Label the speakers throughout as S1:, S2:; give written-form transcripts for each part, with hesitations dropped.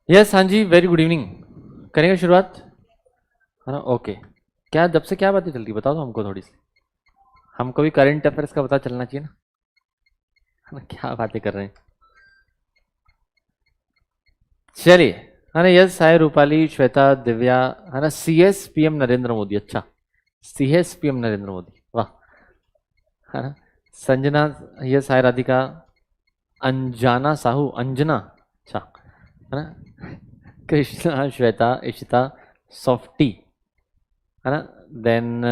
S1: Yes हाँ जी, very good evening. करेंगे शुरुआत, है ना? ओके। क्या जब से क्या बातें चल रही बताओ तो हमको थोड़ी सी, हमको भी करंट अफेयर्स का पता चलना चाहिए ना, है ना? क्या बातें कर रहे हैं। चलिए, है ना? यस हाय रूपाली, श्वेता, दिव्या, है ना? C S P M Narendra Modi. अच्छा, C S P M Narendra Modi, वाह, है ना? संजना, यस हाय राधिका, अंजना साहू, अंजना, अच्छा, है ना? कृष्णा, श्वेता, इशिता, सॉफ्टी, है ना? देन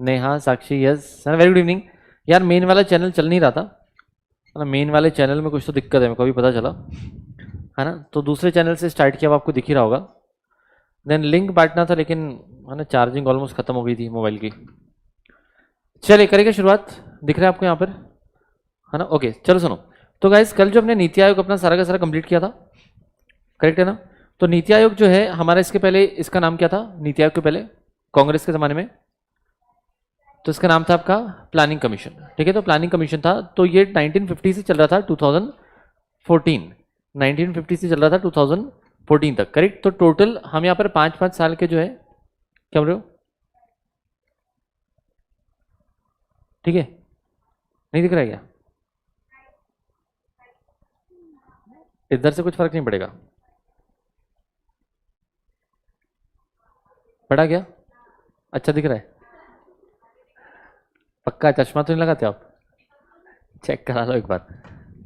S1: नेहा, साक्षी, यस, है ना? Very good evening. यार मेन वाला चैनल चल नहीं रहा था, है ना? मेन वाले चैनल में कुछ तो दिक्कत है, मेरे को अभी पता चला, है ना? तो दूसरे चैनल से स्टार्ट किया, अब आपको दिख ही रहा होगा। देन लिंक बांटना था, लेकिन है ना चार्जिंग ऑलमोस्ट खत्म हो गई थी मोबाइल की। चलिए करेंगे शुरुआत, दिख रहा है आपको यहाँ पर, है ना? ओके चलो सुनो। तो गाइस कल जो हमने नीति आयोग अपना सारा का सारा कंप्लीट किया था, करेक्ट है ना? तो नीति आयोग जो है हमारा, इसके पहले इसका नाम क्या था? नीति आयोग के पहले कांग्रेस के ज़माने में तो इसका नाम था आपका प्लानिंग कमीशन, ठीक है? तो प्लानिंग कमीशन था, तो ये 1950 से चल रहा था 2014, 1950 से चल रहा था 2014 तक, करेक्ट? तो टोटल हम यहाँ पर 5-5 साल के जो है, क्या बोल रहे हो? ठीक है, नहीं दिख रहा है क्या? इधर से कुछ फर्क नहीं पड़ेगा, पड़ा क्या? अच्छा दिख रहा है, पक्का चश्मा तो नहीं लगाते आप? चेक करा लो एक बार।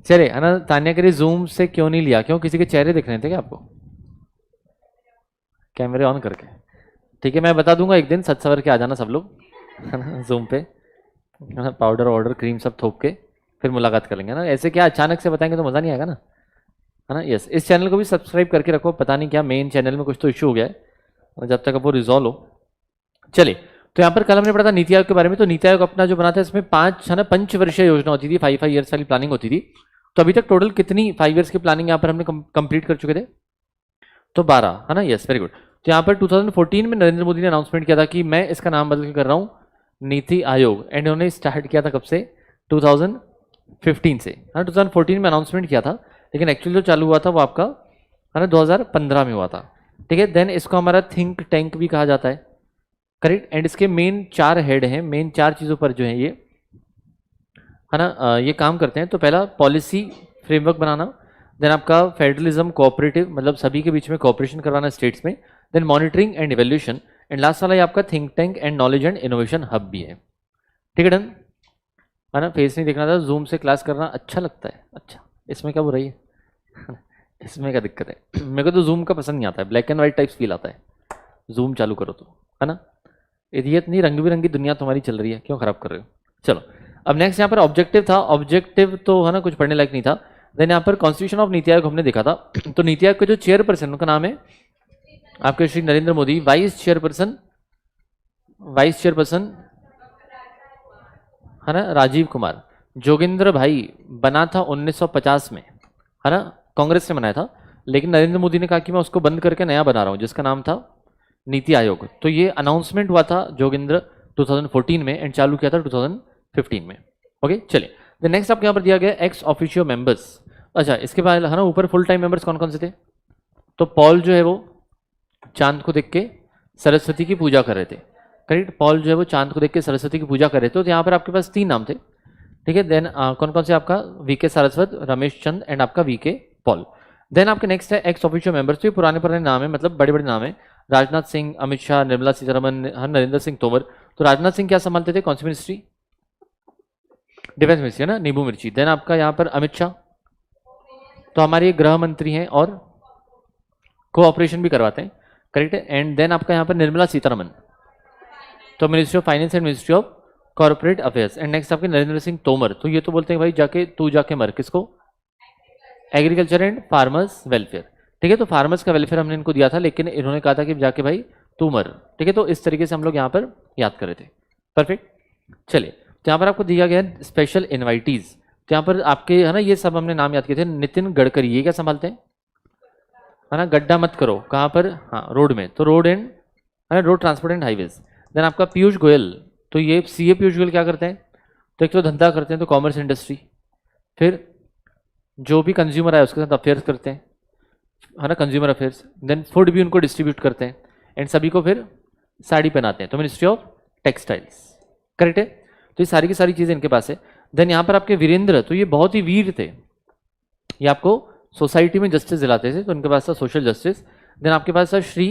S1: चलिए, है ना? तान्या करी जूम से क्यों नहीं लिया, क्यों किसी के चेहरे दिख रहे थे क्या आपको कैमरे ऑन करके? ठीक है, मैं बता दूंगा एक दिन, सच सवर के आ जाना सब लोग, है ना? जूम पे, है ना? पाउडर वाउडर क्रीम सब थोप के फिर मुलाकात कर लेंगे ना, ऐसे क्या अचानक से बताएंगे तो मज़ा नहीं आएगा ना, है ना? यस, इस चैनल को भी सब्सक्राइब करके रखो, पता नहीं क्या मेन चैनल में कुछ तो इशू हो गया है, और जब तक अब वो रिजॉल्व हो। चलिए, तो यहाँ पर कल हमने पढ़ा था नीति आयोग के बारे में। तो नीति आयोग अपना जो बना था, इसमें 5 है ना पंचवर्षीय योजना होती थी, 5 ईयर्स वाली प्लानिंग होती थी। तो अभी तक टोटल कितनी 5 ईयर्स की प्लानिंग यहाँ पर हमने कंप्लीट कर चुके थे? तो 12, है ना? Yes very good. तो यहाँ पर 2014 में नरेंद्र मोदी ने अनाउंसमेंट किया था कि मैं इसका नाम बदल के कर रहा हूँ नीति आयोग, एंड उन्होंने स्टार्ट किया था कब से? 2015 से, है ना? 2014 में अनाउंसमेंट किया था, लेकिन एक्चुअली जो चालू हुआ था वो आपका, है ना, 2015 में हुआ था, ठीक है? देन इसको हमारा थिंक टैंक भी कहा जाता है, करेक्ट? एंड इसके मेन 4 हेड हैं, मेन 4 चीज़ों पर जो है ये, है ना, ये काम करते हैं। तो पहला पॉलिसी फ्रेमवर्क बनाना, देन आपका फेडरलिज्म कोऑपरेटिव, मतलब सभी के बीच में कोऑपरेशन करवाना स्टेट्स में, then monitoring and evaluation, and last वाला ये आपका think tank and knowledge and innovation hub भी है, ठीक है? डन, है ना? फेस नहीं देखना था, जूम से क्लास करना अच्छा लगता है। अच्छा, इसमें क्या बुराई है? इसमें क्या दिक्कत है? मेरे को तो जूम का पसंद नहीं आता है, black and white types feel आता है, जूम चालू करो तो, है ना? इडियट नहीं, रंग बिरंगी दुनिया तुम्हारी चल रही है, क्यों खराब कर रहे हो? चलो, अब नेक्स्ट यहाँ पर ऑब्जेक्टिव था, ऑब्जेक्टिव तो है ना कुछ पढ़ने लायक नहीं था। देन यहाँ पर कॉन्स्टिट्यूशन ऑफ नीति आयोग हमने देखा था। तो नीति आयोग के जो चेयरपर्सन, उनका नाम है आपके Shri Narendra Modi. Vice chairperson, vice chairperson, है ना, राजीव कुमार। जोगिंद्र भाई बना था 1950 में, है ना? कांग्रेस ने बनाया था, लेकिन नरेंद्र मोदी ने कहा कि मैं उसको बंद करके नया बना रहा हूँ, जिसका नाम था नीति आयोग। तो ये अनाउंसमेंट हुआ था जोगिंद्र 2014 में, एंड चालू किया था 2015 में। ओके चलिए, द नेक्स्ट आपके यहाँ पर दिया गया एक्स ऑफिशियो मेंबर्स। अच्छा, इसके बाद है ना ऊपर फुल टाइम मेंबर्स कौन कौन से थे? तो पॉल जो है वो चांद को देख के सरस्वती की पूजा कर रहे थे, करेक्ट? पॉल जो है वो चांद को देख के सरस्वती की पूजा कर रहे थे। तो यहाँ पर आपके पास 3 नाम थे, ठीक है? देन कौन कौन से? आपका वीके सारस्वत, रमेश चंद, एंड आपका वीके पॉल। देन आपके नेक्स्ट है एक्स ऑफिशियो मेंबर्स। तो ये पुराने पुराने नाम है, मतलब बड़े बड़े नाम है। राजनाथ सिंह, अमित शाह, निर्मला सीतारमन, नरेंद्र सिंह तोमर। तो राजनाथ सिंह क्या संभालते थे? कौन सी मिनिस्ट्री? डिफेंस मिनिस्ट्री, है ना, नींबू मिर्ची। देन आपका यहाँ पर अमित शाह, तो हमारे गृह मंत्री हैं और कोऑपरेशन भी करवाते हैं, करेक्ट है? एंड देन आपका यहाँ पर निर्मला सीतारमन, तो ministry of finance and ministry of corporate affairs. And next आपके नरेंद्र सिंह तोमर, तो ये तो बोलते हैं भाई जाके तू जाके मर, किसको? एग्रीकल्चर एंड फार्मर्स वेलफेयर, ठीक है? तो फार्मर्स का वेलफेयर हमने इनको दिया था, लेकिन इन्होंने कहा था कि जाके भाई तू मर, ठीक है? तो इस तरीके से हम लोग यहाँ पर याद कर रहे थे, परफेक्ट। चलिए, तो यहाँ पर आपको दिया गया है स्पेशल इन्वाइटीज। तो यहाँ पर आपके, है ना, ये सब हमने नाम याद किए थे। नितिन गडकरी, ये क्या संभालते हैं? है ना, गड्ढा मत करो, कहाँ पर? हाँ, रोड में, तो रोड एंड, है ना, road transport and highways. Then आपका पीयूष गोयल, तो ये सीए पीयूष गोयल क्या करते हैं? तो एक तो धंधा करते हैं, तो कॉमर्स इंडस्ट्री। फिर जो भी कंज्यूमर है उसके साथ अफेयर्स करते हैं, है ना, कंज्यूमर अफेयर्स। देन फूड भी उनको डिस्ट्रीब्यूट करते हैं एंड सभी को फिर साड़ी पहनाते हैं, तो मिनिस्ट्री ऑफ टेक्सटाइल्स, करेक्ट है। तो ये सारी की सारी चीज़ें इनके पास है। देन यहाँ पर आपके वीरेंद्र, तो ये बहुत ही वीर थे, ये आपको सोसाइटी में जस्टिस दिलाते थे, तो इनके पास था सोशल जस्टिस। देन आपके पास था श्री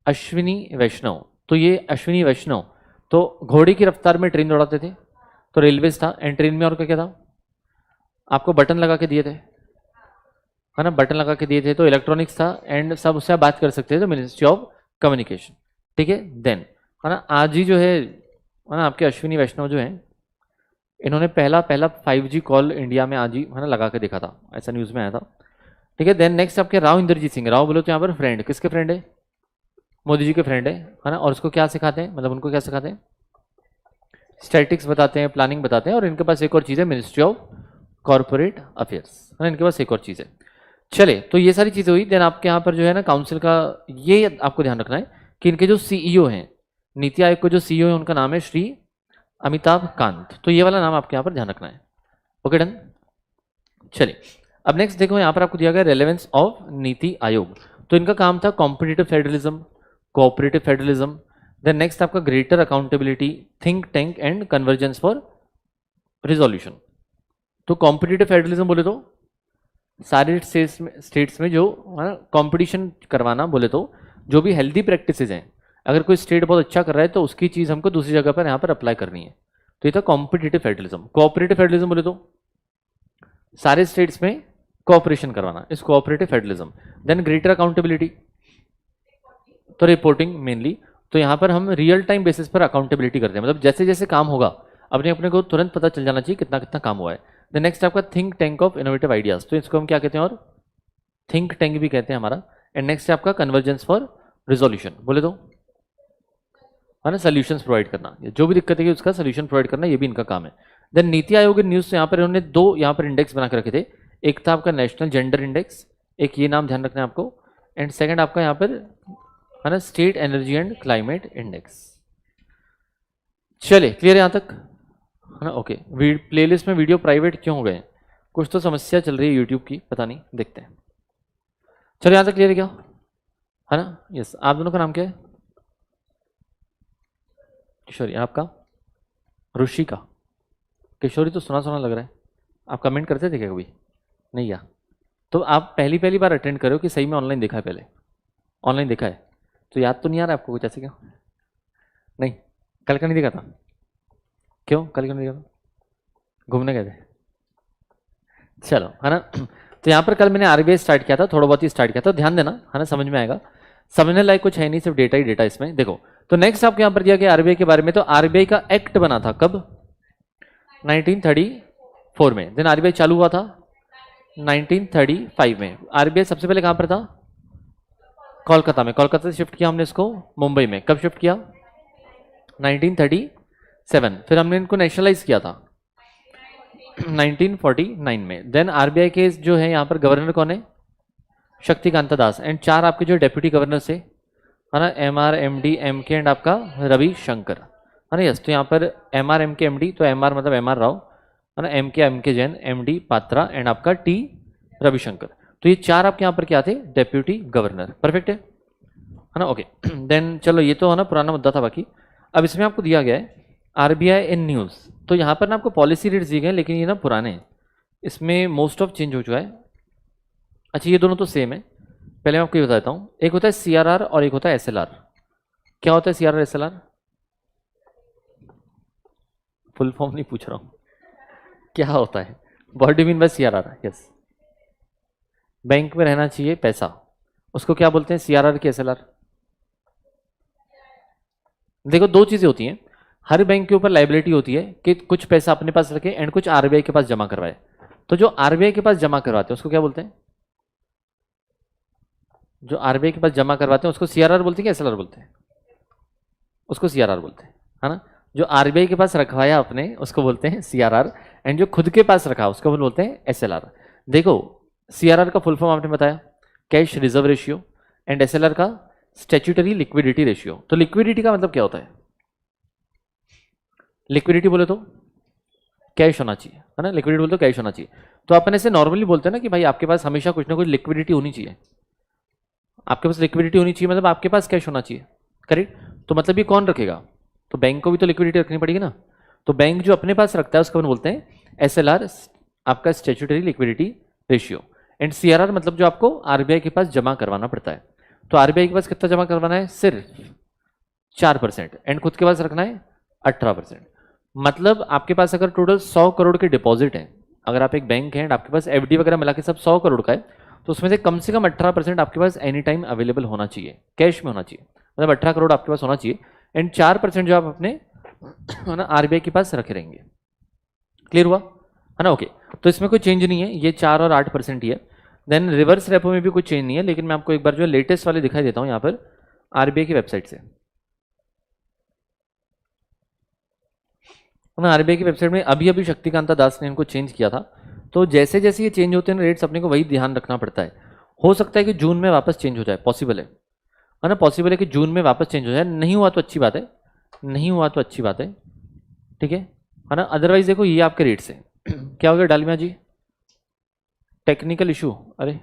S1: अश्विनी वैष्णव, तो ये अश्विनी वैष्णव तो घोड़े की रफ्तार में ट्रेन दौड़ाते थे, तो रेलवेज था। एंड ट्रेन में और क्या क्या था, आपको बटन लगा के दिए थे, है ना, बटन लगा के दिए थे, तो इलेक्ट्रॉनिक्स था एंड सब उससे आप बात कर सकते थे, तो मिनिस्ट्री ऑफ कम्युनिकेशन, ठीक है। देन है ना, आज ही जो है ना आपके अश्विनी वैष्णव जो हैं, इन्होंने पहला 5G कॉल इंडिया में आज ही है ना लगा के देखा था, ऐसा न्यूज़ में आया था, ठीक है। देन नेक्स्ट आपके राव इंद्रजीत सिंह, राव बोलो तो यहाँ पर फ्रेंड, किसके फ्रेंड है, मोदी जी के फ्रेंड है ना। और उसको क्या सिखाते हैं, मतलब उनको क्या सिखाते हैं, स्टैटिक्स बताते हैं, प्लानिंग बताते हैं। और इनके पास एक और चीज़ है, मिनिस्ट्री ऑफ कॉर्पोरेट अफेयर्स, है ना, इनके पास एक और चीज़ है। चले, तो ये सारी चीज़ें हुई। देन आपके यहाँ पर जो है ना काउंसिल का, ये आपको ध्यान रखना है कि इनके जो सीईओ हैं, नीति आयोग को जो सीईओ है उनका नाम है श्री अमिताभ कांत, तो ये वाला नाम आपके यहाँ पर ध्यान रखना है। Okay done. चलिए अब नेक्स्ट देखो, यहाँ पर आपको दिया गया रेलेवेंस ऑफ नीति आयोग, तो इनका काम था competitive federalism, cooperative federalism. Then next आपका greater accountability, think tank and convergence for resolution. तो कॉम्पिटिटिव फेडरलिज्म बोले तो सारे स्टेट्स में जो कंपटीशन करवाना, बोले तो जो भी हेल्दी प्रैक्टिसेस हैं, अगर कोई स्टेट बहुत अच्छा कर रहा है तो उसकी चीज़ हमको दूसरी जगह पर यहाँ पर अप्लाई करनी है, तो ये था कॉम्पिटिटिव फेडरलिज्म। कोऑपरेटिव फेडरलिज्म बोले तो सारे स्टेट्स में कोऑपरेशन करवाना, इस cooperative federalism. Then greater accountability, तो रिपोर्टिंग मेनली, तो यहाँ पर हम रियल टाइम बेसिस पर अकाउंटेबिलिटी करते हैं, मतलब जैसे जैसे काम होगा अपने अपने को तुरंत पता चल जाना चाहिए कितना कितना काम हुआ है। द नेक्स्ट आपका think tank of innovative ideas, तो इसको हम क्या कहते हैं, और थिंक टैंक भी कहते हैं हमारा। एंड नेक्स्ट है आपका कन्वर्जेंस फॉर रिजोल्यूशन, बोले तो है ना, सोल्यूशंस प्रोवाइड करना, जो भी दिक्कत है उसका सोल्यूशन प्रोवाइड करना, ये भी इनका काम है। देन नीति आयोग न्यूज़, तो यहाँ पर इन्होंने दो यहाँ पर इंडेक्स बना के रखे थे, एक था आपका नेशनल जेंडर इंडेक्स, एक ये नाम ध्यान रखना है आपको, एंड सेकंड आपका यहाँ पर है ना state energy and climate index. चले क्लियर है यहाँ तक, है ना। ओके, प्लेलिस्ट में वीडियो प्राइवेट क्यों हो गए, कुछ तो समस्या चल रही है यूट्यूब की, पता नहीं, देखते हैं। चलो यहाँ तक क्लियर है क्या, है ना। यस, आप दोनों का नाम क्या है, किशोरी, आपका ऋषिका, किशोरी तो सुना सुना लग रहा है, आप कमेंट करते थे क्या कभी, नहीं या तो आप पहली पहली बार अटेंड करो कि सही में ऑनलाइन देखा है, पहले ऑनलाइन देखा है तो याद तो नहीं आ रहा आपको कुछ, ऐसे क्यों, नहीं कल का नहीं देखा था, क्यों कल क्यों नहीं देखा था, घूमने गए थे, चलो है ना। तो यहाँ पर कल मैंने आरबीआई स्टार्ट किया था, थोड़ा बहुत ही स्टार्ट किया था, ध्यान देना है ना, समझ में आएगा, समझने लायक कुछ है नहीं, सिर्फ डेटा ही डेटा इसमें। देखो तो नेक्स्ट आपको यहाँ पर दिया गया आरबीआई के बारे में, तो आरबीआई का एक्ट बना था कब, 1934 में। देन आरबीआई चालू हुआ था 1935 में। आरबीआई सबसे पहले कहाँ पर था, कोलकाता में, कोलकाता से शिफ्ट किया हमने इसको मुंबई में, कब शिफ्ट किया, 1937। फिर हमने इनको नेशनलाइज किया था 1949 में। देन आरबीआई के जो है यहाँ पर गवर्नर कौन है, शक्तिकांता दास, एंड चार आपके जो डेप्यूटी गवर्नर से, है ना, एमआर, एमडी, एमके एंड आपका रवि शंकर, है ना। यस, तो यहाँ पर एमआर, एमके, एमडी, तो एमआर मतलब एमआर राव, है ना, MK Jain, MD Patra and आपका टी रविशंकर, तो ये चार आपके यहाँ पर क्या थे, डेप्यूटी गवर्नर, परफेक्ट है ना। ओके, देन चलो ये तो है ना पुराना मुद्दा था। बाकी अब इसमें आपको दिया गया है आरबीआई इन न्यूज़, तो यहाँ पर ना आपको पॉलिसी रेट्स दिए गए, लेकिन ये ना पुराने हैं, इसमें मोस्ट ऑफ चेंज हो चुका है। अच्छा ये दोनों तो सेम है, पहले मैं आपको ये बता देता हूँ, एक होता है सीआरआर और एक होता है एसएलआर। क्या होता है सीआरआर एसएलआर, फुल फॉर्म नहीं पूछ रहा हूँ, क्या होता है, what do mean by CRR. Yes, bank में रहना चाहिए पैसा, उसको क्या बोलते हैं, सीआरआर की एसएलआर। देखो दो चीजें होती हैं, हर बैंक के ऊपर लाइबिलिटी होती है कि कुछ पैसा अपने पास रखे एंड कुछ आरबीआई के पास जमा करवाए, तो जो आरबीआई के पास जमा करवाते हैं उसको क्या बोलते हैं, जो आरबीआई के पास जमा करवाते हैं उसको सीआरआर बोलते हैं कि एसएलआर बोलते हैं, उसको सीआरआर बोलते हैं, है ना। जो आरबीआई के पास रखवाया अपने उसको बोलते हैं सीआरआर, एंड जो खुद के पास रखा उसको बोलते हैं एसएलआर। देखो सीआरआर का फुल फॉर्म आपने बताया, cash reserve ratio, and SLR का स्टैट्यूटरी लिक्विडिटी रेशियो। तो लिक्विडिटी का मतलब क्या होता है, लिक्विडिटी बोले तो कैश होना चाहिए, है ना, लिक्विडिटी बोले तो कैश होना चाहिए। तो अपन ऐसे नॉर्मली बोलते हैं ना कि भाई आपके पास हमेशा कुछ ना कुछ लिक्विडिटी होनी चाहिए, आपके पास लिक्विडिटी होनी चाहिए, मतलब आपके पास कैश होना चाहिए, करेक्ट। तो मतलब ये कौन रखेगा, तो बैंक को भी तो लिक्विडिटी रखनी पड़ेगी ना। तो बैंक जो अपने पास रखता है उसको अपन बोलते हैं एसएलआर, आपका statutory liquidity ratio. And CRR मतलब जो आपको आरबीआई के पास जमा करवाना पड़ता है। तो आरबीआई के पास कितना जमा करवाना है, सिर्फ 4%, एंड खुद के पास रखना है 18%। मतलब आपके पास अगर टोटल 100 करोड़ के डिपॉजिट है, अगर आप एक बैंक हैं एंड आपके पास एफडी वगैरह मिला के सब 100 करोड़ का है, तो उसमें से कम 18% आपके पास एनी टाइम अवेलेबल होना चाहिए, कैश में होना चाहिए, मतलब 18 करोड़ आपके पास होना चाहिए। एंड 4% जो आप अपने है ना आरबीआई के पास रखे रहेंगे। क्लियर हुआ है ना, ओके। तो इसमें कोई चेंज नहीं है, ये 4 और 8% ही है। देन रिवर्स रेपो में भी कोई चेंज नहीं है, लेकिन मैं आपको एक बार जो लेटेस्ट वाले दिखाई देता हूँ यहाँ पर आरबीआई की वेबसाइट से। आरबीआई की वेबसाइट में अभी अभी शक्तिकांता दास ने इनको चेंज किया था। तो जैसे जैसे ये चेंज होते हैं रेट्स, अपने को वही ध्यान रखना पड़ता है। हो सकता है कि जून में वापस चेंज हो जाए, पॉसिबल है ना, पॉसिबल है कि जून में वापस चेंज हो जाए। नहीं हुआ तो अच्छी बात है, नहीं हुआ तो अच्छी बात है, ठीक है ना। अदरवाइज देखो ये आपके रेट्स है। क्या हो गया डालमिया जी, टेक्निकल इशू, अरे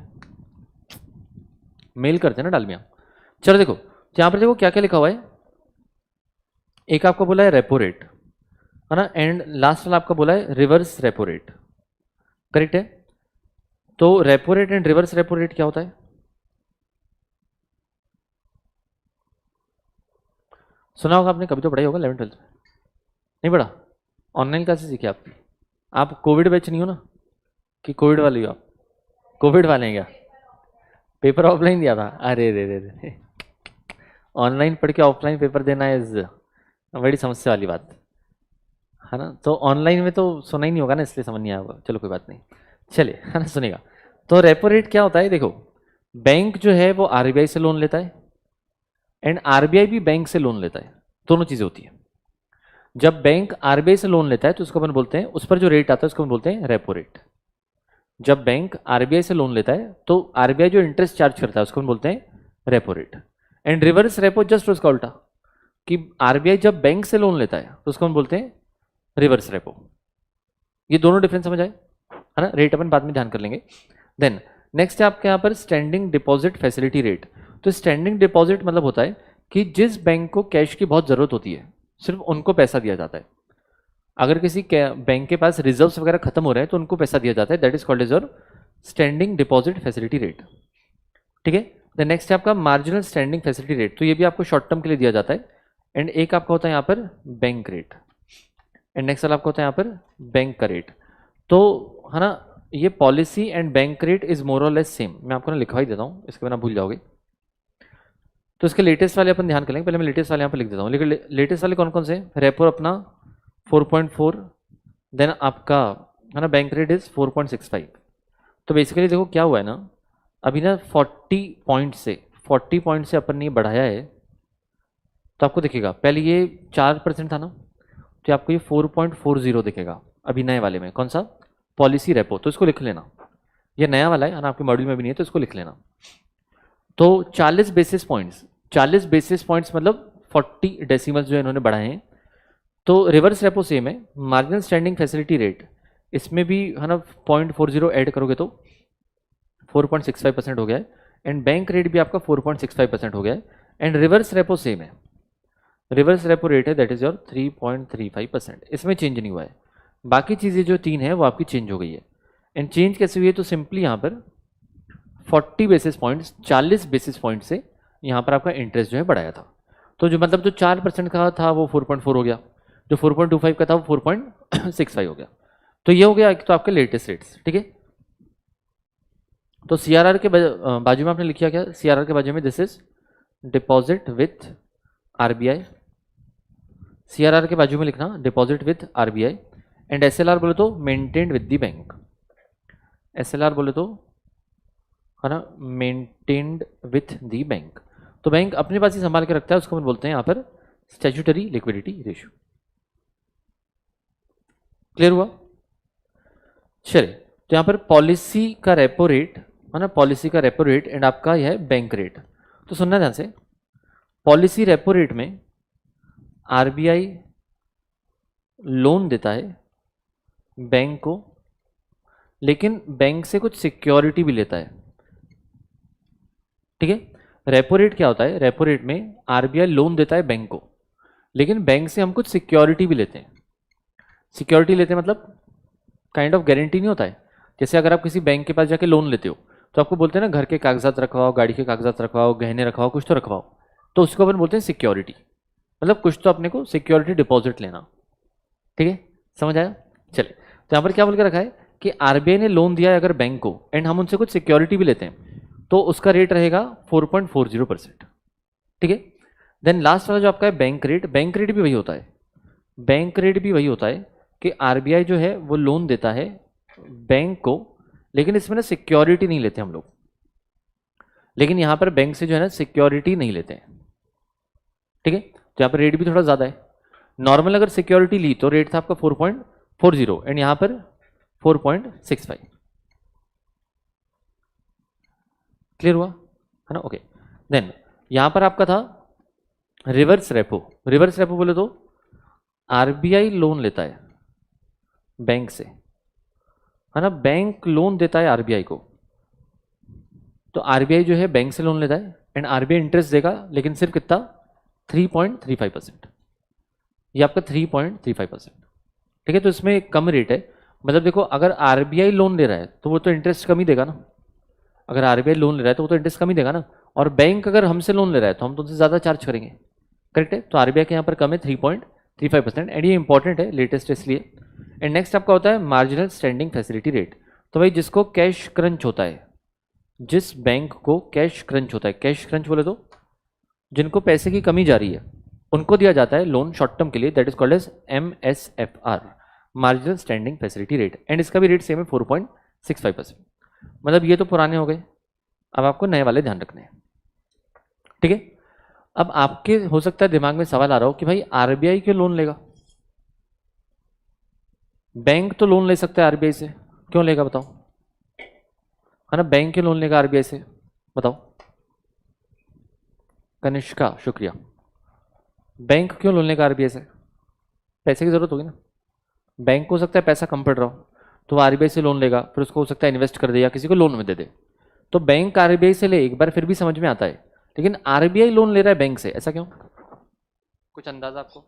S1: मेल करते हैं ना डालमिया। चलो देखो यहाँ पर देखो क्या क्या लिखा हुआ है। एक आपको बोला है रेपो रेट, है ना, एंड लास्ट वाला आपका बोला है रिवर्स रेपो रेट, करेक्ट है। तो repo rate and reverse repo rate क्या होता है, सुना होगा आपने, कभी तो पढ़ाई होगा 11th 12th में, नहीं पढ़ा। ऑनलाइन क्लासेस सीखी आपकी, आप कोविड बैच नहीं हो ना, कि कोविड वाले हो आप, कोविड वाले हैं क्या, पेपर ऑफलाइन दिया था, अरे रे रे रे, ऑनलाइन पढ़ के ऑफलाइन पेपर देना इज बड़ी समस्या वाली बात है ना। तो ऑनलाइन में तो सुना ही नहीं होगा ना, इसलिए समझ नहीं आया होगा, चलो कोई बात नहीं, चलिए है ना, सुनेगा। तो रेपो रेट क्या होता है, देखो बैंक जो है वो आरबीआई से लोन लेता है एंड आरबीआई भी बैंक से लोन लेता है, दोनों चीजें होती है। जब बैंक आरबीआई से लोन लेता है तो उसको अपन बोलते हैं, उस पर जो रेट आता है उसको अपन बोलते हैं रेपो रेट। जब बैंक आरबीआई से लोन लेता है तो आरबीआई जो इंटरेस्ट चार्ज करता है उसको अपन बोलते हैं repo rate. And reverse repo just उसका उल्टा, कि आरबीआई जब बैंक से लोन लेता है तो उसको हम बोलते हैं रिवर्स रेपो। ये दोनों डिफरेंस समझ आए है ना, रेट अपन बाद में ध्यान कर लेंगे। देन नेक्स्ट है आपके यहाँ पर स्टैंडिंग डिपॉजिट फैसिलिटी रेट। तो स्टैंडिंग डिपॉजिट मतलब होता है कि जिस बैंक को कैश की बहुत जरूरत होती है सिर्फ उनको पैसा दिया जाता है। अगर किसी बैंक के पास रिजर्व्स वगैरह खत्म हो रहे हैं तो उनको पैसा दिया जाता है, that is called as your standing deposit facility rate, ठीक है। द नेक्स्ट है आपका मार्जिनल स्टैंडिंग फैसिलिटी रेट, तो ये भी आपको शॉर्ट टर्म के लिए दिया जाता है। एंड एक आपका होता है यहाँ पर बैंक रेट, एंड नेक्स्ट वाला आपका होता है यहाँ पर बैंक का रेट। तो है ना, ये policy and bank rate is more और लेस सेम, मैं आपको ना लिखवा ही देता हूँ, इसके बिना भूल जाओगे। तो इसके लेटेस्ट वाले अपन ध्यान करेंगे, पहले मैं लेटेस्ट वाले यहाँ पर लिख देता हूँ। लेकिन लेटेस्ट वाले कौन कौन से, रेपो अपना 4.4, देन आपका है ना बैंक रेट इज 4.65। तो बेसिकली देखो क्या हुआ है ना, अभी ना 40 पॉइंट से अपन ने बढ़ाया है। तो आपको दिखेगा पहले ये 4% था ना, तो आपको ये 4.40 दिखेगा अभी नए वाले में, कौन सा, पॉलिसी रेपो। तो इसको लिख लेना, ये नया वाला है ना, आपके मॉड्यूल में भी नहीं है तो इसको लिख लेना। तो 40 बेसिस पॉइंट्स, 40 बेसिस पॉइंट्स मतलब 40 डेसिमल्स जो इन्होंने बढ़ाए हैं। तो रिवर्स रेपो सेम है, मार्जिनल स्टैंडिंग फैसिलिटी रेट इसमें भी है ना 0.40 ऐड करोगे तो 4.65% हो गया है। एंड बैंक रेट भी आपका 4.65% हो गया है। एंड रिवर्स रेपो सेम है, रिवर्स रेपो रेट है दैट इज योर 3.35%, इसमें चेंज नहीं हुआ है। बाकी चीज़ें जो तीन है वो आपकी चेंज हो गई है। एंड चेंज कैसे हुई है, तो सिंपली यहाँ पर 40 बेसिस पॉइंट्स, 40 बेसिस पॉइंट से यहाँ पर आपका इंटरेस्ट जो है बढ़ाया था। तो जो मतलब जो 4% का था वो 4.4 हो गया, जो 4.25 का था वो 4.65 हो गया। तो ये हो गया एक तो आपके लेटेस्ट रेट्स, ठीक है। तो सीआरआर के बाजू में आपने लिखा क्या, सीआरआर के बाजू में this is deposit with RBI, CRR के बाजू में लिखना deposit with RBI. And SLR बोले तो maintained with the bank, SLR बोले तो है ना मेंटेन्ड विथ द बैंक। तो बैंक अपने पास ही संभाल के रखता है, उसको हम बोलते हैं यहाँ पर स्टैट्यूटरी लिक्विडिटी रेशियो। क्लियर हुआ, चलिए। तो यहाँ पर पॉलिसी का रेपो रेट है ना, पॉलिसी का रेपो रेट एंड आपका यह है बैंक रेट। तो सुनना ध्यान से, पॉलिसी रेपो रेट में आरबीआई लोन देता है बैंक को, लेकिन बैंक से कुछ सिक्योरिटी भी लेता है, ठीक है। रेपो रेट क्या होता है? रेपो रेट में आरबीआई लोन देता है बैंक को, लेकिन बैंक से हम कुछ सिक्योरिटी भी लेते हैं। सिक्योरिटी लेते हैं मतलब काइंड ऑफ गारंटी नहीं होता है। जैसे अगर आप किसी बैंक के पास जाके लोन लेते हो तो आपको बोलते हैं ना घर के कागजात रखवाओ, गाड़ी के कागजात रखवाओ, गहने रखवाओ, कुछ तो रखवाओ, तो उसको अपन बोलते हैं सिक्योरिटी। मतलब कुछ तो अपने को सिक्योरिटी डिपॉजिट लेना। ठीक है, समझ आया? चले, तो यहाँ पर क्या बोल के रखा है कि आरबीआई ने लोन दिया है अगर बैंक को एंड हम उनसे कुछ सिक्योरिटी भी लेते हैं तो उसका रेट रहेगा 4.40%। ठीक है, देन लास्ट वाला जो आपका है बैंक रेट, बैंक रेट भी वही होता है। बैंक रेट भी वही होता है कि आरबीआई जो है वो लोन देता है बैंक को, लेकिन इसमें ना सिक्योरिटी नहीं लेते हम लोग। लेकिन यहाँ पर बैंक से जो है ना सिक्योरिटी नहीं लेते हैं। ठीक है, तो यहाँ पर रेट भी थोड़ा ज़्यादा है। नॉर्मल अगर सिक्योरिटी ली तो रेट था आपका 4.40 एंड यहाँ पर 4.65। क्लियर हुआ है ना? ओके, देन यहाँ पर आपका था रिवर्स रेपो। रिवर्स रेपो बोले तो आरबीआई लोन लेता है बैंक से, है ना? बैंक लोन देता है आरबीआई को, तो आरबीआई जो है बैंक से लोन लेता है एंड आरबीआई इंटरेस्ट देगा, लेकिन सिर्फ कितना? 3.35%। ये आपका 3.35%। ठीक है, तो इसमें एक कम रेट है। मतलब देखो, अगर आरबीआई लोन ले रहा है तो वो तो इंटरेस्ट कम ही देगा ना। अगर आरबीआई लोन ले रहा है तो वो तो इंटरेस्ट कम ही देगा ना। और बैंक अगर हमसे लोन ले रहा है तो हम तो उनसे ज़्यादा चार्ज करेंगे। करेक्ट है, तो आरबीआई के यहाँ पर कम है 3.35%। एंड ये इंपॉर्टेंट है, लेटेस्ट है इसलिए। एंड नेक्स्ट आपका होता है मार्जिनल स्टैंडिंग फैसिलिटी रेट। तो भाई जिसको कैश क्रंच होता है, जिस बैंक को कैश क्रंच होता है, कैश क्रंच बोले तो जिनको पैसे की कमी जा रही है, उनको दिया जाता है लोन शॉर्ट टर्म के लिए, that is called as MSFR, marginal standing facility rate. And इसका भी रेट सेम है 4.65%। मतलब ये तो पुराने हो गए, अब आपको नए वाले ध्यान रखने हैं। ठीक है, अब आपके हो सकता है दिमाग में सवाल आ रहा हो कि भाई आरबीआई क्यों लोन लेगा? बैंक तो लोन ले सकता है आरबीआई से, क्यों लेगा बताओ? है ना, बैंक क्यों लोन लेगा आरबीआई से बताओ? कनिष्का, शुक्रिया। बैंक क्यों लोन लेगा आरबीआई से? पैसे की जरूरत होगी ना। बैंक को हो सकता है पैसा कम पड़ रहा हो तो वो आरबीआई से लोन लेगा, फिर उसको हो सकता है इन्वेस्ट कर दे या किसी को लोन में दे दे। तो बैंक आरबीआई से ले एक बार फिर भी समझ में आता है, लेकिन आरबीआई लोन ले रहा है बैंक से, ऐसा क्यों? कुछ अंदाजा आपको?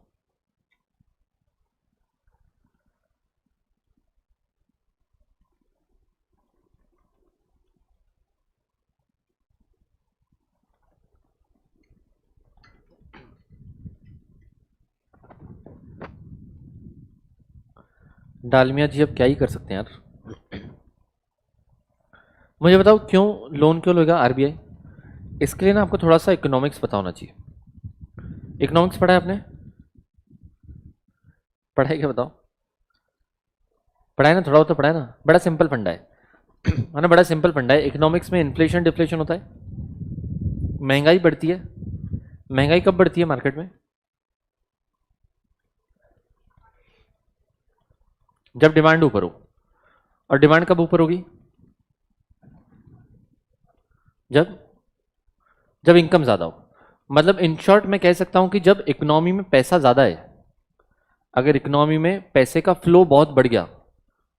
S1: डालमिया जी अब क्या ही कर सकते हैं यार। मुझे बताओ क्यों लोन क्यों लेगा आरबीआई? इसके लिए ना आपको थोड़ा सा इकोनॉमिक्स पता होना चाहिए। इकोनॉमिक्स पढ़ा है आपने? पढ़ा है क्या बताओ? पढ़ा है ना, थोड़ा बहुत तो पढ़ा है ना। बड़ा सिंपल फंडा है है ना, बड़ा सिंपल फंडा है। इकोनॉमिक्स में इन्फ्लेशन डिफ्लेशन होता है, महंगाई बढ़ती है। महंगाई कब बढ़ती है मार्केट में? जब डिमांड ऊपर हो। और डिमांड कब ऊपर होगी? जब जब इनकम ज़्यादा हो। मतलब इन शॉर्ट मैं कह सकता हूं कि जब इकोनॉमी में पैसा ज़्यादा है, अगर इकोनॉमी में पैसे का फ्लो बहुत बढ़ गया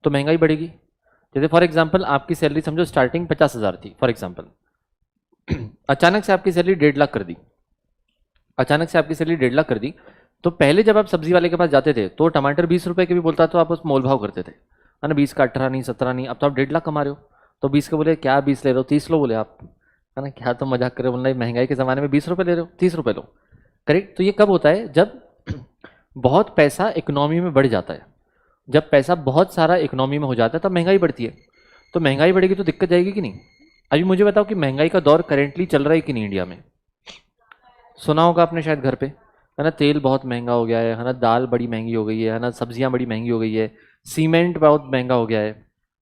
S1: तो महंगाई बढ़ेगी। जैसे फॉर एग्जांपल आपकी सैलरी समझो स्टार्टिंग 50,000 थी फॉर एग्जांपल, अचानक से आपकी सैलरी 1.5 लाख कर दी। अचानक से आपकी सैलरी 1.5 लाख कर दी, तो पहले जब आप सब्जी वाले के पास जाते थे तो टमाटर 20 रुपए के भी बोलता तो आप उस मोल भाव करते थे, है ना, 20 का 18 नहीं 17 नहीं। अब तो आप 1.5 लाख कमा रहे हो तो 20 के बोले क्या 20 ले रहे हो, 30 लो बोले आप, है ना, क्या तो मजाक कर रहे हो, बोलना महंगाई के ज़माने में 20 रुपये ले रहे हो, 30 रुपये लो। करेक्ट, तो ये कब होता है? जब बहुत पैसा इकोनॉमी में बढ़ जाता है। जब पैसा बहुत सारा इकोनॉमी में हो जाता है तब महंगाई बढ़ती है। तो महंगाई बढ़ेगी तो दिक्कत जाएगी कि नहीं? अभी मुझे बताओ कि महंगाई का दौर करेंटली चल रहा है कि नहीं इंडिया में? सुना होगा आपने शायद घर पे, है ना, तेल बहुत महंगा हो गया है ना, दाल बड़ी महंगी हो गई है ना, सब्जियां बड़ी महंगी हो गई है, सीमेंट बहुत महंगा हो गया है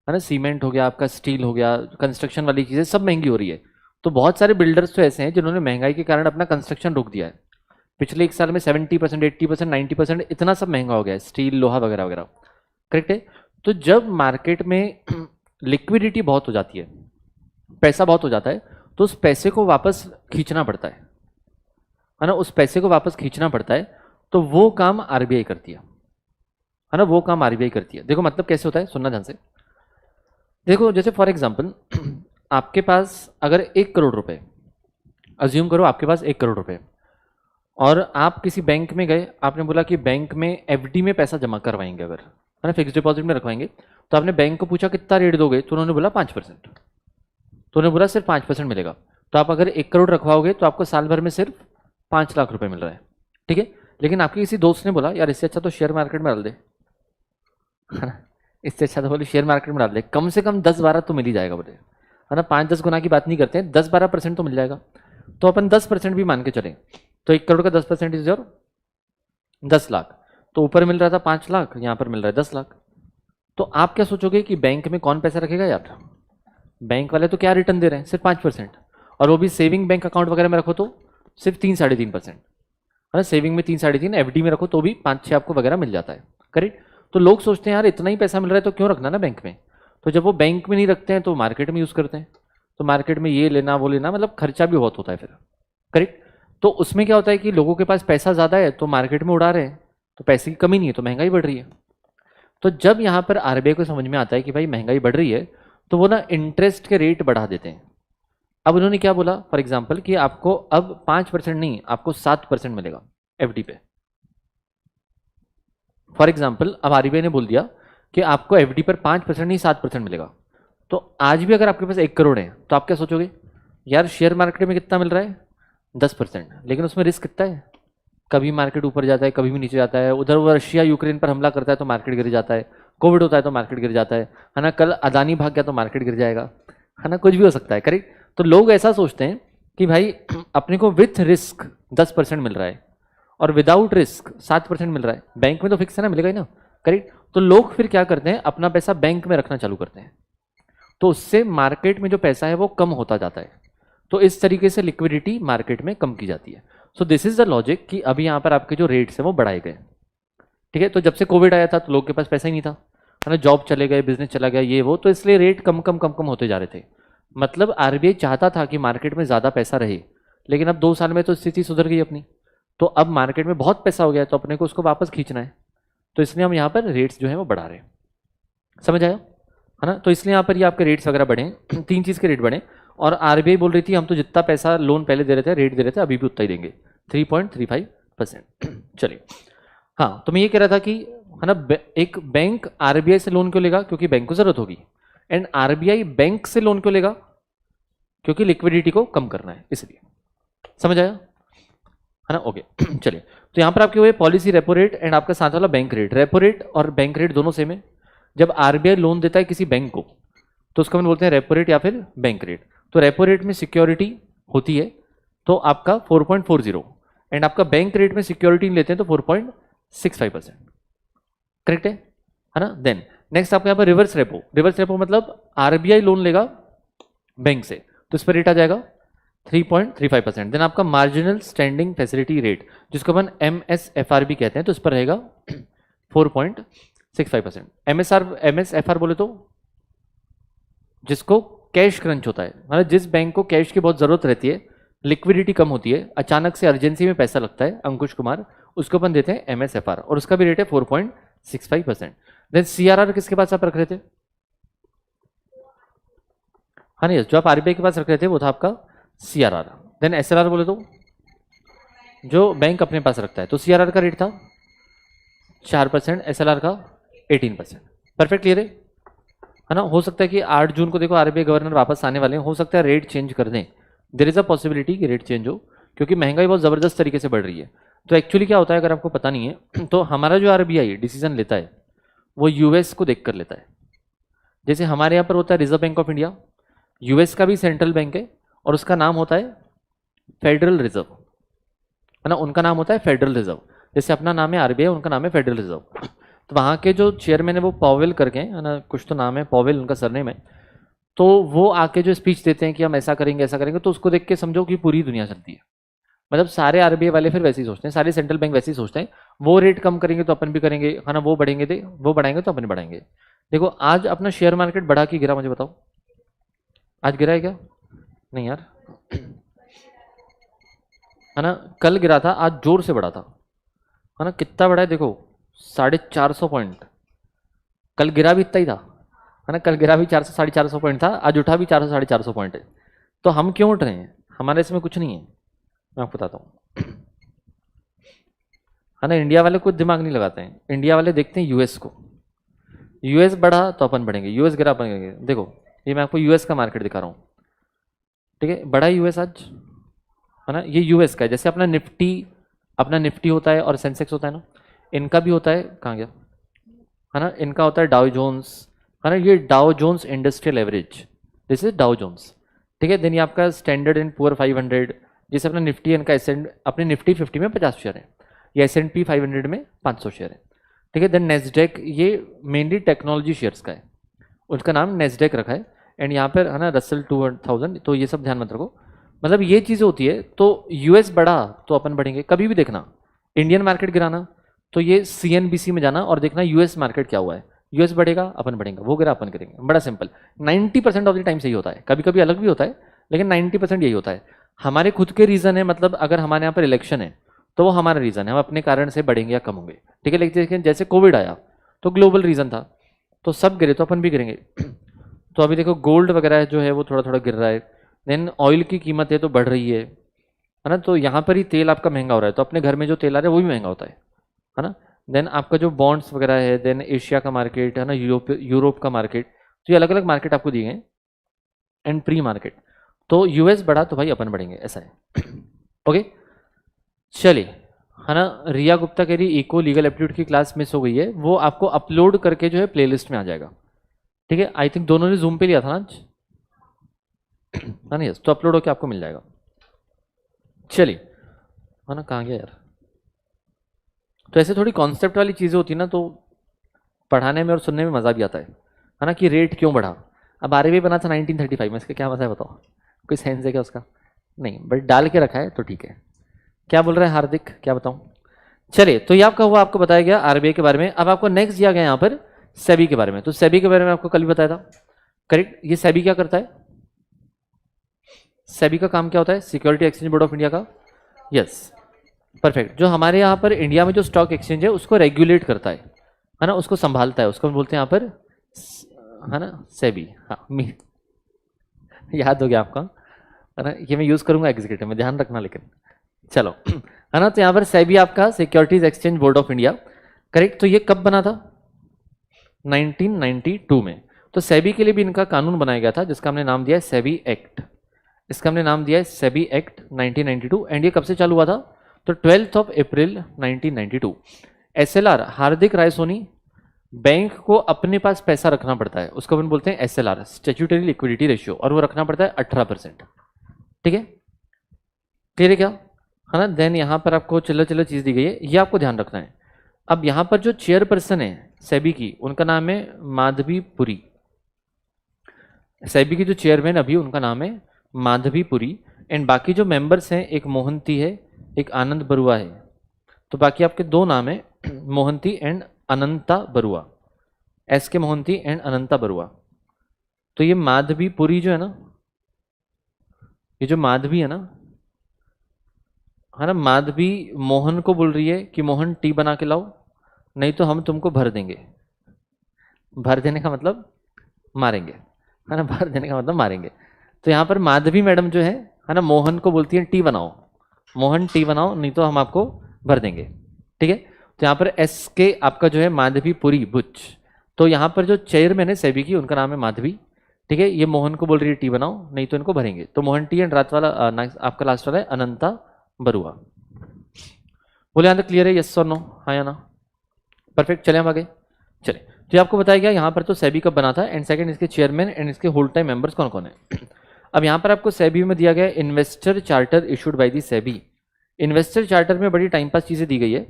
S1: ना, सीमेंट हो गया आपका, स्टील हो गया, कंस्ट्रक्शन वाली चीज़ें सब महंगी हो रही है। तो बहुत सारे बिल्डर्स तो ऐसे हैं जिन्होंने महंगाई के कारण अपना कंस्ट्रक्शन रोक दिया है। पिछले एक साल में 70%, 80%, 90% इतना सब महंगा हो गया है, स्टील लोहा वगैरह वगैरह। करेक्ट है, तो जब मार्केट में लिक्विडिटी बहुत हो जाती है, पैसा बहुत हो जाता है, तो उस पैसे को वापस खींचना पड़ता है ना, उस पैसे को वापस खींचना पड़ता है। तो वो काम आरबीआई करती है ना, वो काम आरबीआई करती है। देखो मतलब कैसे होता है, सुनना ध्यान से। देखो जैसे फॉर एग्जांपल आपके पास अगर 1 करोड़ रुपए अज्यूम करो आपके पास 1 करोड़ रुपए, और आप किसी बैंक में गए, आपने बोला कि बैंक में एफडी में पैसा जमा करवाएंगे, अगर है ना फिक्स डिपॉजिट में रखवाएंगे, तो आपने बैंक को पूछा कितना रेट दोगे, तो उन्होंने बोला 5%, तो उन्होंने बोला सिर्फ 5% मिलेगा। तो आप अगर 1 करोड़ रखवाओगे तो आपको साल भर में सिर्फ 5 लाख रुपए मिल रहा है, ठीक है। लेकिन आपके किसी दोस्त ने बोला यार इससे अच्छा तो शेयर मार्केट में डाल दे, है ना, इससे अच्छा तो बोले शेयर मार्केट में डाल दे, कम से कम 10-12 तो मिल ही जाएगा बोले, है ना, 5-10 गुना की बात नहीं करते हैं, 10-12% तो मिल जाएगा। तो अपन 10% भी मान के चलें, तो 1 करोड़ का 10% इज योर 10 लाख, तो ऊपर मिल रहा था 5 लाख, यहाँ पर मिल रहा है 10 लाख। तो आप क्या सोचोगे कि बैंक में कौन पैसा रखेगा यार, बैंक वाले तो क्या रिटर्न दे रहे हैं, सिर्फ 5%, और वो भी सेविंग बैंक अकाउंट वगैरह में रखो तो सिर्फ 3-3.5%, है ना, सेविंग में 3-3.5, एफडी में रखो तो भी 5-6 आपको वगैरह मिल जाता है, करेक्ट। तो लोग सोचते हैं यार इतना ही पैसा मिल रहा है तो क्यों रखना ना बैंक में, तो जब वो बैंक में नहीं रखते हैं तो मार्केट में यूज़ करते हैं, तो मार्केट में ये लेना वो लेना, मतलब खर्चा भी बहुत होता है फिर, करेक्ट। तो उसमें क्या होता है कि लोगों के पास पैसा ज़्यादा है तो मार्केट में उड़ा रहे हैं, तो पैसे की कमी नहीं है तो महंगाई बढ़ रही है। तो जब यहाँ पर आरबीआई को समझ में आता है कि भाई महंगाई बढ़ रही है, तो वो ना इंटरेस्ट के रेट बढ़ा देते हैं। अब उन्होंने क्या बोला, फॉर एग्जाम्पल कि आपको अब 5% नहीं, आपको 7% मिलेगा एफडी पे। फॉर एग्जाम्पल अब आरबीआई ने बोल दिया कि आपको एफडी पर 5% नहीं 7% मिलेगा। तो आज भी अगर आपके पास 1 करोड़ है तो आप क्या सोचोगे, यार शेयर मार्केट में कितना मिल रहा है 10%, लेकिन उसमें रिस्क कितना है, कभी मार्केट ऊपर जाता है कभी भी नीचे जाता है, उधर वो रशिया यूक्रेन पर हमला करता है तो मार्केट गिर जाता है, कोविड होता है तो मार्केट गिर जाता है ना, कल अदानी भाग गया तो मार्केट गिर जाएगा, है ना, कुछ भी हो सकता है, करेक्ट। तो लोग ऐसा सोचते हैं कि भाई अपने को विथ रिस्क 10% मिल रहा है और विदाउट रिस्क 7% मिल रहा है, बैंक में तो फिक्स है ना, मिलेगा ही ना, करेक्ट। तो लोग फिर क्या करते हैं, अपना पैसा बैंक में रखना चालू करते हैं, तो उससे मार्केट में जो पैसा है वो कम होता जाता है, तो इस तरीके से लिक्विडिटी मार्केट में कम की जाती है। So this is the logic कि अभी यहाँ पर आपके जो रेट्स हैं वो बढ़ाए गए, ठीक है। तो जब से कोविड आया था तो लोग के पास पैसा ही नहीं था, है ना, जॉब चले गए, बिजनेस चला गया, ये वो, तो इसलिए रेट कम कम कम कम होते जा रहे थे। मतलब आरबीआई चाहता था कि मार्केट में ज़्यादा पैसा रहे, लेकिन अब 2 साल में तो स्थिति सुधर गई अपनी, तो अब मार्केट में बहुत पैसा हो गया तो अपने को उसको वापस खींचना है, तो इसलिए हम यहाँ पर रेट्स जो है वो बढ़ा रहे हैं, समझ आया, है ना। तो इसलिए यहाँ पर ये आपके रेट्स वगैरह बढ़े, 3 चीज़ के रेट बढ़े, और आरबीआई बोल रही थी हम तो जितना पैसा लोन पहले दे रहे थे, रेट दे रहे थे, अभी भी उतना ही देंगे 3.35%। चलिए, हाँ, तो मैं ये कह रहा था कि, है ना, एक बैंक आरबीआई से लोन क्यों लेगा, क्योंकि बैंक को जरूरत होगी, एंड आरबीआई बैंक से लोन क्यों लेगा, क्योंकि लिक्विडिटी को कम करना है, इसलिए, समझ आया, है ना, ओके। चलिए, तो यहाँ पर आपके हुए पॉलिसी रेपो रेट एंड आपका साथ वाला बैंक रेट। रेपो रेट और बैंक रेट दोनों सेम है। जब आरबीआई लोन देता है किसी बैंक को तो उसको हम बोलते हैं रेपो रेट या फिर बैंक रेट। तो रेपो रेट में सिक्योरिटी होती है तो आपका 4.40, एंड आपका बैंक रेट में सिक्योरिटी लेते हैं तो 4.65%, करेक्ट है ना। देन नेक्स्ट आपका यहाँ पर रिवर्स रेपो। रिवर्स रेपो मतलब आरबीआई लोन लेगा बैंक से तो इस पर रेट आ जाएगा 3.35%। देन आपका मार्जिनल स्टैंडिंग फैसिलिटी रेट, जिसको अपन MSFR भी कहते हैं, तो इस पर रहेगा 4.65%। MSFR बोले तो जिसको कैश क्रंच होता है, मतलब जिस बैंक को कैश की बहुत जरूरत रहती है, लिक्विडिटी कम होती है, अचानक से अर्जेंसी में पैसा लगता है, अंकुश कुमार, उसको अपन देते हैं MSFR, और उसका भी रेट है 4.65%। देन CRR किसके पास आप रख रहे थे, हाँ नहीं, जो आप आरबीआई के पास रख रहे थे वो था आपका CRR। देन SLR बोले तो जो बैंक अपने पास रखता है, तो CRR का रेट था 4%, SLR का 18%। परफेक्ट, क्लियर है ना। हो सकता है कि 8 जून को देखो आरबीआई गवर्नर वापस आने वाले हैं, हो सकता है रेट चेंज कर दें, देयर इज अ पॉसिबिलिटी कि रेट चेंज हो, क्योंकि महंगाई बहुत ज़बरदस्त तरीके से बढ़ रही है। तो एक्चुअली क्या होता है, अगर आपको पता नहीं है, तो हमारा जो आरबीआई डिसीजन लेता है वो यूएस को देख कर लेता है। जैसे हमारे यहाँ पर होता है reserve bank of India, US का भी सेंट्रल बैंक है और उसका नाम होता है फेडरल रिजर्व, है ना, उनका नाम होता है फेडरल रिजर्व। जैसे अपना नाम है आरबीआई, उनका नाम है फेडरल रिजर्व। तो वहाँ के जो चेयरमैन है वो पॉवेल करके, है ना, कुछ तो नाम है, पॉवेल उनका सरनेम है। तो वो आके जो स्पीच देते हैं कि हम ऐसा करेंगे ऐसा करेंगे, तो उसको देख के समझो कि पूरी दुनिया चलती है। मतलब सारे आरबीआई वाले फिर वैसे ही सोचते हैं, सारे सेंट्रल बैंक वैसे ही सोचते हैं, वो रेट कम करेंगे तो अपन भी करेंगे, है ना, वो बढ़ेंगे वो बढ़ाएंगे तो अपन बढ़ाएंगे। देखो आज अपना शेयर मार्केट बढ़ा कि गिरा, मुझे बताओ, आज गिरा है क्या, नहीं यार, है ना, कल गिरा था, आज जोर से बढ़ा था, है ना, कितना बढ़ा है देखो, 450 पॉइंट। कल गिरा भी इतना ही था, है ना, कल गिरा भी 400 450 पॉइंट था, आज उठा भी 400 450 पॉइंट है। तो हम क्यों उठ रहे हैं, हमारे इसमें कुछ नहीं है, मैं आपको बताता हूँ, है ना। इंडिया वाले कुछ दिमाग नहीं लगाते हैं, इंडिया वाले देखते हैं यूएस को, यूएस बढ़ा तो अपन बढ़ेंगे, यूएस गिरा अपन गिरेंगे। देखो ये मैं आपको यूएस का मार्केट दिखा रहा हूँ, ठीक है, बढ़ा यूएस आज, है ना। ये यूएस का है, जैसे अपना निफ्टी होता है और सेंसेक्स होता है ना, इनका भी होता है, कहाँ गया, है ना, इनका होता है डाउ जोन्स, है ना। ये Dow Jones industrial average, this is Dow Jones, ठीक है। देन ये आपका स्टैंडर्ड एंड पुअर 500, जैसे अपना निफ्टी, इनका अपने निफ्टी 50 में 50 शेयर है, ये S&P 500 में 500 शेयर है, ठीक है। देन नेस्डेक, ये मेनली टेक्नोलॉजी शेयर्स का है, उसका नाम नेस्डेक रखा है। एंड यहाँ पर है ना रसल 2000, तो ये सब ध्यान मत रखो, मतलब ये चीज़ होती है। तो यूएस बढ़ा तो अपन बढ़ेंगे, कभी भी देखना इंडियन मार्केट गिराना तो ये CNBC में जाना और देखना यूएस मार्केट क्या हुआ है, यूएस बढ़ेगा अपन बढ़ेंगे, वो गिरा अपन करेंगे, बड़ा सिंपल। 90% ऑफ द टाइम सही होता है, कभी कभी अलग भी होता है, लेकिन 90% यही होता है। हमारे खुद के रीज़न है, मतलब अगर हमारे यहाँ पर इलेक्शन है तो वो हमारा रीज़न है, हम अपने कारण से बढ़ेंगे या कम होंगे, ठीक है। लेकिन जैसे कोविड आया तो ग्लोबल रीज़न था, तो सब गिरे तो अपन भी गिरेंगे। तो अभी देखो गोल्ड वगैरह जो है वो थोड़ा थोड़ा गिर रहा है, देन ऑयल की कीमत है तो बढ़ रही है ना। तो यहाँ पर ही तेल आपका महंगा हो रहा है, तो अपने घर में जो तेल आ रहा है वो भी महंगा होता है ना। देन आपका जो बॉन्ड्स वगैरह है, देन एशिया का मार्केट है ना, यूरोप का मार्केट, तो ये अलग अलग मार्केट आपको दिए गए एंड प्री मार्केट। तो यूएस बढ़ा तो भाई अपन बढ़ेंगे, ऐसा है। ओके चलिए, है ना। रिया गुप्ता कह रही इको लीगल एप्टीट्यूड की क्लास मिस हो गई है, वो आपको अपलोड करके जो है प्लेलिस्ट में आ जाएगा, ठीक है। आई थिंक दोनों ने जूम पे लिया था ना आज, है ना, यस, तो अपलोड होके आपको मिल जाएगा। चलिए, है ना, कहाँ गया यार। तो ऐसे थोड़ी कॉन्सेप्ट वाली चीज़ें होती है ना, तो पढ़ाने में और सुनने में मज़ा भी आता है ना, कि रेट क्यों बढ़ा। अब RBI बना था 1935 में, इसका क्या मजा है बताओ, कोई सेंस है क्या उसका, नहीं, बट डाल के रखा है तो ठीक है। क्या बोल रहे हैं हार्दिक, क्या बताऊं। चलिए, तो ये आपका हुआ, आपको बताया गया RBI के बारे में। अब आपको नेक्स्ट दिया गया यहाँ पर सेबी के बारे में। तो सेबी के बारे में आपको कल भी बताया था, करेक्ट। ये सेबी क्या करता है, सेबी का काम क्या होता है, security exchange board of India का, यस, परफेक्ट। जो हमारे यहाँ पर इंडिया में जो स्टॉक एक्सचेंज है उसको रेगुलेट करता है ना, उसको संभालता है, उसको बोलते हैं यहाँ पर, है ना, सेबी। हाँ, याद हो गया आपका, है ना, ये मैं यूज करूंगा एग्जीक्यूटिव में, ध्यान रखना लेकिन। चलो, है ना, तो यहाँ पर सेबी आपका securities exchange board of India, correct. तो ये कब बना था, 1992 में। तो सेबी के लिए भी इनका कानून बनाया गया था, जिसका हमने नाम दिया है सेबी एक्ट, इसका हमने नाम दिया है सेबी एक्ट 1992। एंड ये कब से चालू हुआ था, तो 12 अप्रैल 1992। SLR, हार्दिक राय सोनी, बैंक को अपने पास पैसा रखना पड़ता है, उसको अपन बोलते हैं SLR, स्टैट्यूटरी लिक्विडिटी रेशियो, और वो रखना पड़ता है 18%, ठीक है। क्लियर है क्या, है ना। देन यहाँ पर आपको चलो चीज दी गई है, ये आपको ध्यान रखना है। अब यहाँ पर जो चेयरपर्सन है सेबी की, उनका नाम है माधवी पुरी, सेबी की जो चेयरमैन अभी, उनका नाम है माधवी पुरी। एंड बाकी जो मेंबर्स हैं, एक मोहंती है, एक आनंद बरुआ है। तो बाकी आपके दो नाम है, Mohanty and Ananta Barua, SK Mohanty and Ananta Barua. तो ये माधवी पुरी जो है ना, ये जो माधवी है ना, माधवी मोहन को बोल रही है कि मोहन टी बना के लाओ, नहीं तो हम तुमको भर देंगे। भर देने का मतलब मारेंगे, है ना, भर देने का मतलब मारेंगे। तो यहाँ पर माधवी मैडम जो है ना, मोहन को बोलती है टी बनाओ, मोहन टी बनाओ, नहीं तो हम आपको भर देंगे, ठीक है। तो यहाँ पर SK आपका जो है माधवी पुरी बुच। तो यहाँ पर जो चेयरमैन है सेबी की, उनका नाम है माधवी, ठीक है। ये मोहन को बोल रही है टी बनाओ, नहीं तो इनको भरेंगे। तो मोहन टी एंड रात वाला आपका लास्ट वाला है अनंता बरुआ। बोले यहाँ तक क्लियर है, यस और नो, हाँ या ना, परफेक्ट। चले हम आगे, चले। तो आपको बताया गया यहाँ पर तो सेबी कब बना था, एंड सेकंड इसके चेयरमैन एंड इसके होल टाइम मेंबर्स कौन कौन है। अब यहाँ पर आपको सेबी में दिया गया investor charter issued by the SEBI. Investor charter में बड़ी टाइम पास चीज़ें दी गई है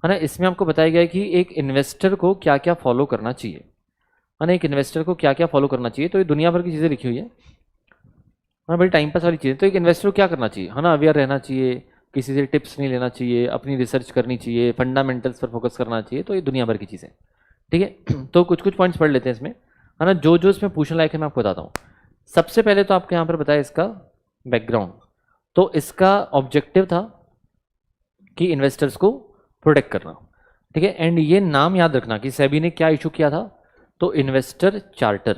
S1: ना। इसमें आपको बताया गया है कि एक इन्वेस्टर को क्या क्या फॉलो करना चाहिए, है ना, एक इन्वेस्टर को क्या क्या फॉलो करना चाहिए। तो ये दुनिया भर की चीज़ें लिखी हुई है ना, बड़ी टाइम पास वाली चीज़ें। तो एक इन्वेस्टर को क्या करना चाहिए, है ना, अवेयर रहना चाहिए, किसी से टिप्स नहीं लेना चाहिए, अपनी रिसर्च करनी चाहिए, फंडामेंटल्स पर फोकस करना चाहिए। तो ये दुनिया भर की चीज़ें, ठीक है। तो कुछ कुछ पॉइंट्स पढ़ लेते हैं इसमें, है ना, जो जो इसमें पूछने लायक है मैं आपको बताता हूँ। सबसे पहले तो आपको यहाँ पर बताया इसका बैकग्राउंड। तो इसका ऑब्जेक्टिव था कि इन्वेस्टर्स को प्रोटेक्ट करना, ठीक है। एंड ये नाम याद रखना कि सेबी ने क्या इशू किया था, तो इन्वेस्टर चार्टर।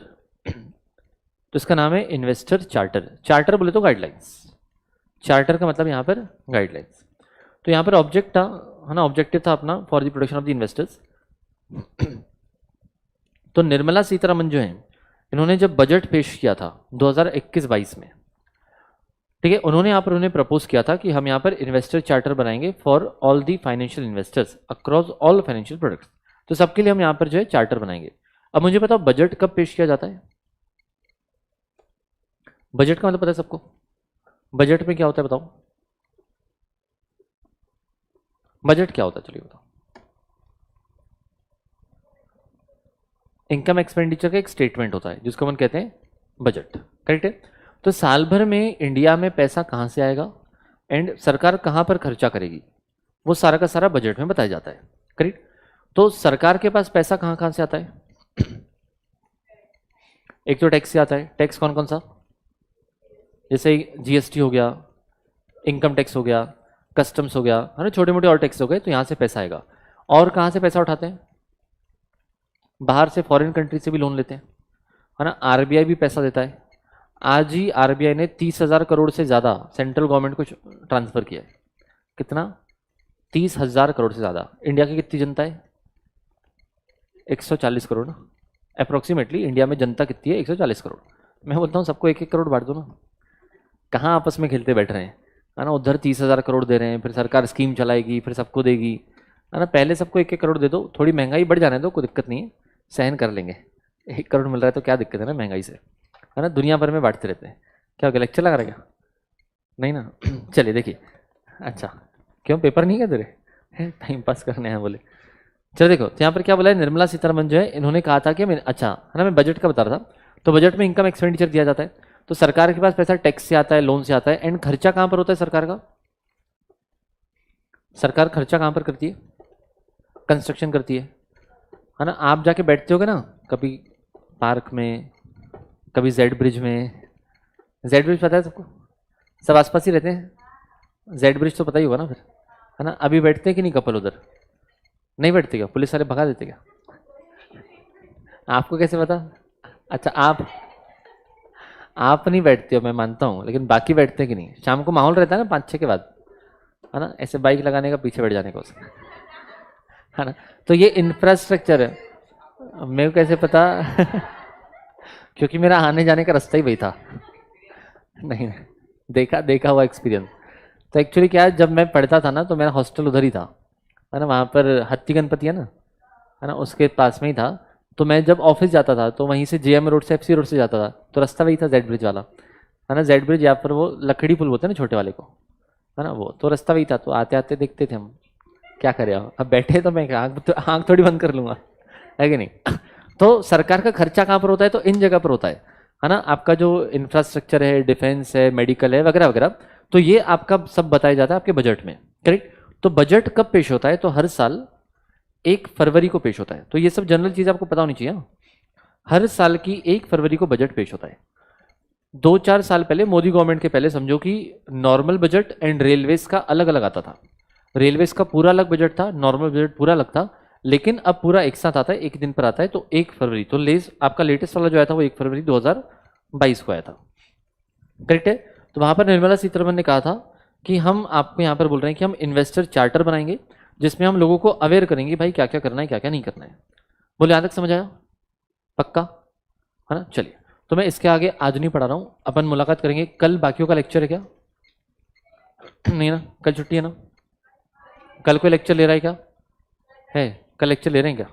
S1: तो इसका नाम है इन्वेस्टर चार्टर, चार्टर बोले तो गाइडलाइंस, चार्टर का मतलब यहाँ पर गाइडलाइंस। तो यहाँ पर ऑब्जेक्ट था, है ना, ऑब्जेक्टिव था अपना for the protection of the investors. तो निर्मला सीतारमन जो है, इन्होंने जब बजट पेश किया था 2021-22 में, ठीक है, उन्होंने यहाँ पर उन्हें प्रपोज किया था कि हम यहाँ पर इन्वेस्टर चार्टर बनाएंगे for all the financial investors across all financial products. तो सबके लिए हम यहाँ पर जो है चार्टर बनाएंगे। अब मुझे बताओ बजट कब पेश किया जाता है? बजट का मतलब पता है सबको? बजट में क्या होता है बताओ? बजट क्या होता है चलिए बताओ। इनकम एक्सपेंडिचर का एक स्टेटमेंट होता है जिसको हम कहते हैं बजट, करेक्ट है? तो साल भर में इंडिया में पैसा कहाँ से आएगा एंड सरकार कहाँ पर खर्चा करेगी, वो सारा का सारा बजट में बताया जाता है, करेक्ट? तो सरकार के पास पैसा कहाँ कहाँ से आता है? एक तो टैक्स से आता है। टैक्स कौन कौन सा? जैसे जीएसटी हो गया, इनकम टैक्स हो गया, कस्टम्स हो गया, है ना, छोटे मोटे और टैक्स हो गए, तो यहाँ से पैसा आएगा। और कहाँ से पैसा उठाते हैं? बाहर से, फॉरेन कंट्री से भी लोन लेते हैं, है ना। आरबीआई भी पैसा देता है। आज ही आरबीआई ने 30,000 करोड़ से ज़्यादा सेंट्रल गवर्नमेंट को ट्रांसफ़र किया है। कितना? 30,000 करोड़ से ज़्यादा। इंडिया की कितनी जनता है? 140 करोड़ ना, अप्रोक्सीमेटली। इंडिया में जनता कितनी है? 140 करोड़। मैं बोलता हूँ सबको 1-1 करोड़ बांट दो ना, कहाँ आपस में खेलते बैठ रहे हैं, है ना। उधर 30,000 करोड़ दे रहे हैं, फिर सरकार स्कीम चलाएगी, फिर सबको देगी, है ना। पहले सबको 1-1 करोड़ दे दो, थोड़ी महंगाई बढ़ जाने दो, कोई दिक्कत नहीं है, सहन कर लेंगे। 1 करोड़ मिल रहा है तो क्या दिक्कत है ना महंगाई से, है ना। दुनिया भर में बांटते रहते हैं। क्या हो गया, लेक्चर लगा रहेगा? नहीं ना। चलिए देखिए, अच्छा क्यों पेपर नहीं क्या तेरे? टाइम पास करने हैं बोले। चलो देखो, तो यहाँ पर क्या बोला है, निर्मला सीतारमन जो है, इन्होंने कहा था कि अच्छा, है ना, मैं बजट का बता रहा था। तो बजट में इनकम एक्सपेंडिचर दिया जाता है, तो सरकार के पास पैसा टैक्स से आता है, लोन से आता है, एंड खर्चा कहाँ पर होता है सरकार का? सरकार खर्चा कहाँ पर करती है? कंस्ट्रक्शन करती है ना। आप जाके बैठते होगे ना कभी पार्क में, कभी जेड ब्रिज में। जेड ब्रिज पता है सबको? सब आसपास ही रहते हैं। जेड ब्रिज तो पता ही होगा ना फिर, है ना। अभी बैठते हैं कि नहीं कपल उधर? नहीं बैठते क्या? पुलिस वाले भगा देते क्या? आपको कैसे पता? अच्छा, आप नहीं बैठते हो मैं मानता हूँ, लेकिन बाकी बैठते हैं कि नहीं? शाम को माहौल रहता है ना 5-6 के बाद, है ना, ऐसे बाइक लगाने का, पीछे बैठ जाने का उसका, है ना। तो ये इंफ्रास्ट्रक्चर है। अब मेरे को कैसे पता? क्योंकि मेरा आने जाने का रास्ता ही वही था। नहीं, देखा हुआ एक्सपीरियंस। तो एक्चुअली क्या है, जब मैं पढ़ता था ना तो मेरा हॉस्टल उधर ही था, है ना, वहाँ पर हत्ती गणपति है ना, उसके पास में ही था। तो मैं जब ऑफिस जाता था तो वहीं से जेएम रोड से, एफसी रोड से जाता था, तो रास्ता वही था जेड ब्रिज वाला, है ना। जेड ब्रिज यहाँ पर वो लकड़ी पुल बोलते हैं ना छोटे वाले को, है ना, वो तो रास्ता वही था। तो आते आते देखते थे हम, क्या करें अब बैठे तो मैं आँख थोड़ी बंद कर लूँगा, है कि नहीं। तो सरकार का खर्चा कहाँ पर होता है? तो इन जगह पर होता है ना। आपका जो इंफ्रास्ट्रक्चर है, डिफेंस है, मेडिकल है, वगैरह वगैरह, तो ये आपका सब बताया जाता है आपके बजट में, करेक्ट। तो बजट कब पेश होता है? तो हर साल 1 फरवरी को पेश होता है। तो ये सब जनरल चीज़ आपको पता होनी चाहिए। हर साल की 1 फरवरी को बजट पेश होता है। 2-4 साल पहले, मोदी गवर्नमेंट के पहले, समझो कि नॉर्मल बजट एंड रेलवेज का अलग अलग आता था। रेलवेज का पूरा अलग बजट था, नॉर्मल बजट पूरा अलग था, लेकिन अब पूरा एक साथ आता है, एक दिन पर आता है। तो 1 फरवरी, तो आपका लेटेस्ट वाला जो आया था वो 1 फरवरी 2022 को आया था, करेक्ट है। तो वहाँ पर निर्मला सीतारमन ने कहा था कि हम आपको यहाँ पर बोल रहे हैं कि हम इन्वेस्टर चार्टर बनाएंगे, जिसमें हम लोगों को अवेयर करेंगे भाई क्या क्या करना है, क्या क्या नहीं करना है। बोले यहाँ तक समझ आया? पक्का, है ना। चलिए, तो मैं इसके आगे आज नहीं पढ़ा रहा हूँ, अपन मुलाकात करेंगे कल। बाकियों का लेक्चर है क्या? नहीं ना, कल छुट्टी है ना? कल कोई लेक्चर ले रहा है क्या? है, कल लेक्चर ले रहे हैं क्या?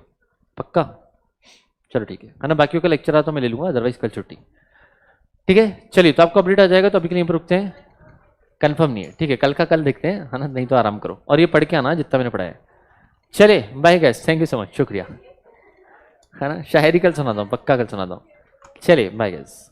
S1: पक्का? चलो ठीक है ना। बाकियों का लेक्चर आ तो मैं ले लूँगा, अदरवाइज कल छुट्टी, ठीक है। चलिए, तो आपको अपडेट आ जाएगा, तो अभी के लिए रुकते हैं। कंफर्म नहीं है, ठीक है, कल का कल देखते हैं, है ना, नहीं तो आराम करो और ये पढ़ के आना जितना मैंने पढ़ा है। चले bye guys, thank you so much, शुक्रिया, है ना। शायरी कल सुनाता हूँ, पक्का कल सुनाता हूँ। चलिए बाय गाइस।